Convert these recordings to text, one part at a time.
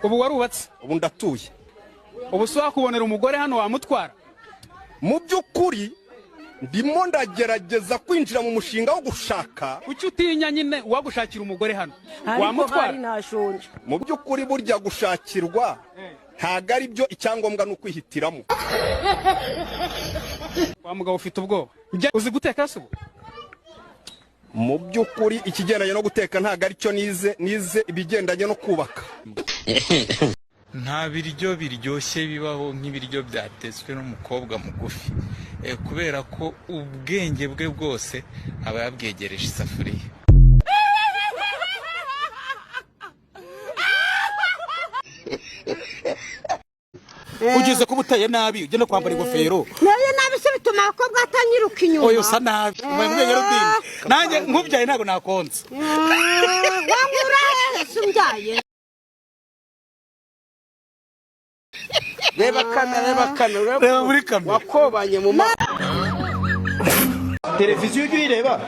ubu warubatse? Ubu ndatuye. Ubu so wakubonera umugore hano wamutwara? Mu by'ukuri ndimo ndagerageza kwinjira mu mushinga wo gushaka. Kuki utinya nyine wagushakira umugore hano wamutwara? Mu by'ukuri burya gushakirwa ntago ari byo, icyangombwa no kwihitiramo. Wa mugabo ufite ubwoba? Uzi guteka se? Mu by'ukuri ikigendanye no guteka ntago ari cyo nize ibigendanye no kubaka. Nta biryo biryoshye bibaho nk'ibiryo byatetswe n'umukobwa mugufi, kubera ko ubwenge bwe bwose aba yabwegereje isafuriya. Ugize kuba uteye nabi ujye no kwambara ingofero. Naye nabi se bituma abakobwa atanyiruka inyuma. Oyo sa nabi ubwenge rudini nanjye nkubyaye ntago nakonza. Wangura sumbyaye. Reba kana Reba muri kamera wakobanye mu Televiziyo uyireba?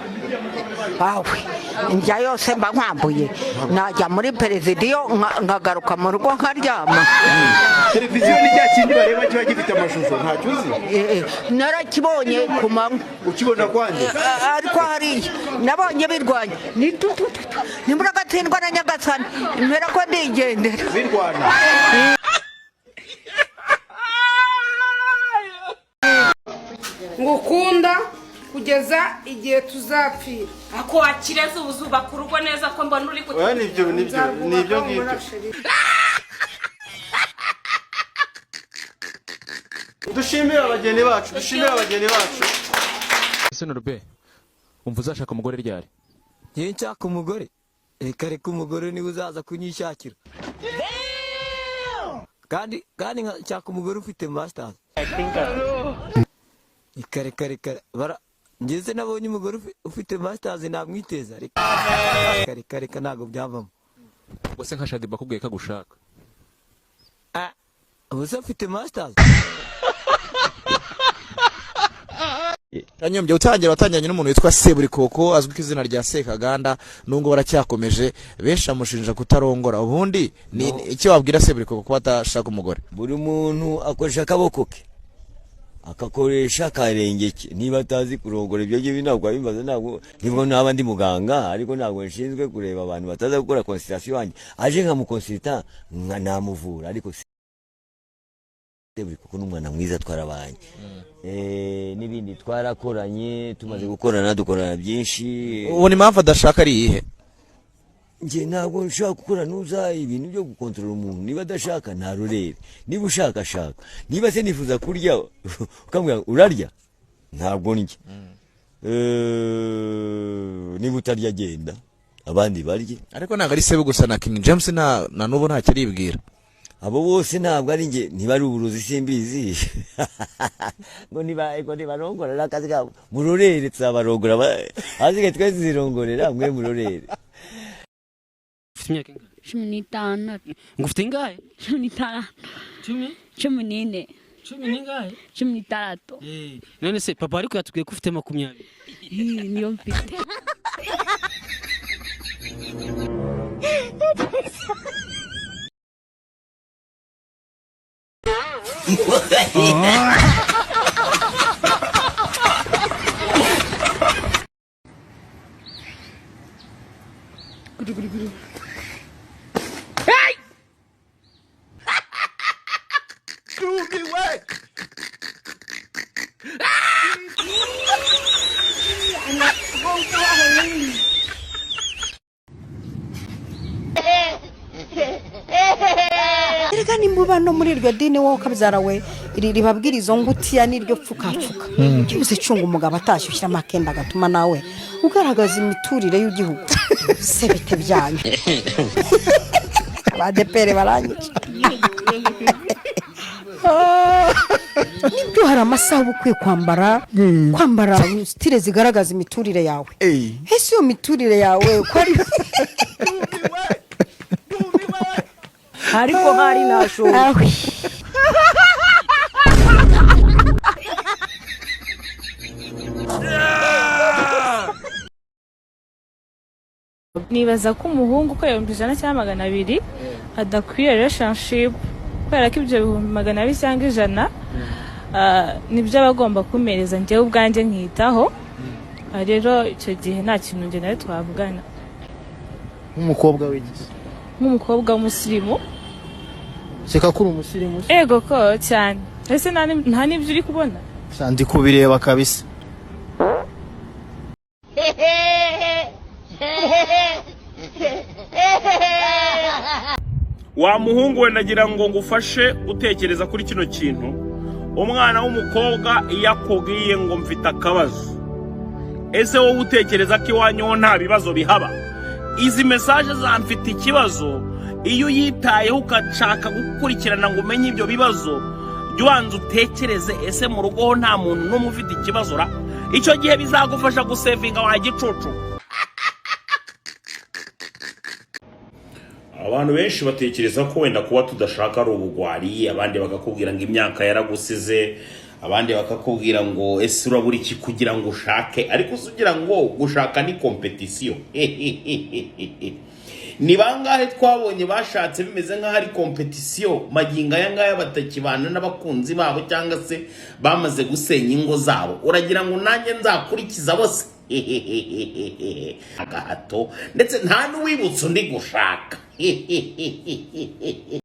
Awe njya yose mba nkwambuye najya muri perezidiyo nkagaruka mu rugo nkaryama. Televiziyo ni cya kindi bareba kiba gifite amashusho ntacyo uzi? Narakibonye ku manywa. Ukibona kwande? Ariko hariya nabonye birwanya nimbura gatsindwa na Nyagasani impera ko ndigendera birwana. Ngukunda kugeza igihe tuzapfira. Ako wakireza ubuzubaka urugo neza ko mbona uri Oya nibyo ngibyo. Dushimire abageni bacu. Senorobe umva uzashaka umugore ryari? Ngiye nshaka umugore. Reka umugore niwe uzaza kunyishakira. Kandi nshaka umugore ufite masters. Reka ngeze nabonye umugore ufite masters namwiteza. Reka ntago byavamo. Wese nka Shadiba kubwiye kagushaka. Ubuse ufite masters? Kanyombye watangiranye n'umuntu witwa Seburikoko azwi ku izina rya Sekaganda nungo baracyakomeje benshi amushinja kutarongora. Ubundi ni icyo wabwira Seburikoko ko atashaka umugore? Buri muntu akoresha akaboko ke akakoresha akarenge ke, niba atazi kurongora ibyo gihe ntabwo abimbaza, nibwo naba ndi muganga ariko ntabwo nshinzwe kureba abantu bataza gukora consultation yanjye. Aje nka mukonsulta namuvura ariko Seburikoko n'umwana mwiza twarabanye. N'ibindi twarakoranye tumaze gukorana dukorana byinshi. Uwo ni mpamvu adashaka ari iyihe? Nje ntabwo nshaka gukora nuza ibintu byo gukontrola umuntu. Niba adashaka ntarurere, niba ushaka shaka, niba se nifuza kurya ukambwira urarya ntabwo ndya. Niba utarya genda abandi barye. Ariko ntabwo ari Sebu gusa na King James na nubo nta kiribwira. Abo bose ntabwo ari nge, niba ari uburozi simbizi. Ngo nibarongora n'akazi kabo murorere tuzabarongora azige twese zirongorera mwe murorere. Ufite imyaka ingahe? 15. Ngufite ingahe? 15. 14. 16. None se papa ariko yatubwiye ko ufite 20. Niyo mfite. Hey! Erega nimbuba no muri iryo dini wowe kabyara we ribabwira izo ngutiya n'iryo pfukafuka. Cyose cunga umugabo atashyushyira amakenda gatuma nawe ugaragaza imiturire y'ugihugu. Se bite byanyu. Abadepere baranyica. Nibyo hari amasaha ukwiye kwambara style zigaragaza imiturire yawe. Ese iyo miturire yawe ko ari Ariko hari nasho. nibaza ko umuhungu ko 100 cyangwa 200 adakwiye relationship kubera ko ibyo 200 cyangwa 100 nibyo abagomba kumereza njyewe ubwanjye nkitaho rero icyo gihe nta kintu njye nawe twavugana nk'umukobwa w'igisi nk'umukobwa w'umusirimu seka kuri umusirimu ego ko cyane ese nta n'ibyo uri kubona ndi kubireba kabisa wa muhungu we nagira ngo ngufashe utekereza kuri kino kintu. Umwana w'umukobwa iyo akubwiye ngo mfite akabazo, ese wowe utekereza ko iwanyu nta bibazo bihaba? Izi message za mfite ikibazo iyo uyitayeho ukashaka gukurikirana ngo umenye ibyo bibazo, jwanze utekereze ese mu rugo nta muntu n'umwe ufite ikibazo ra, icyo gihe bizagufasha gusevinga wa gicucu. Abantu benshi batekereza ko wenda kuba tudashaka ari ubugwari, abandi bakakubwira ngo imyaka yaragusize, abandi bakakubwira ngo ese urabura iki kugira ngo ushake, ariko usugira ngo gushaka ni competition. Ni bangahe twabonye bashatse bimeze nka hari competition, maginga yangaya batakibana n'abakunzi babo cyangwa se bamaze gusenya ingo zabo. Uragira ngo nanjye nzakurikiza bose agahato ndetse nta n'uwibutse undi gushaka.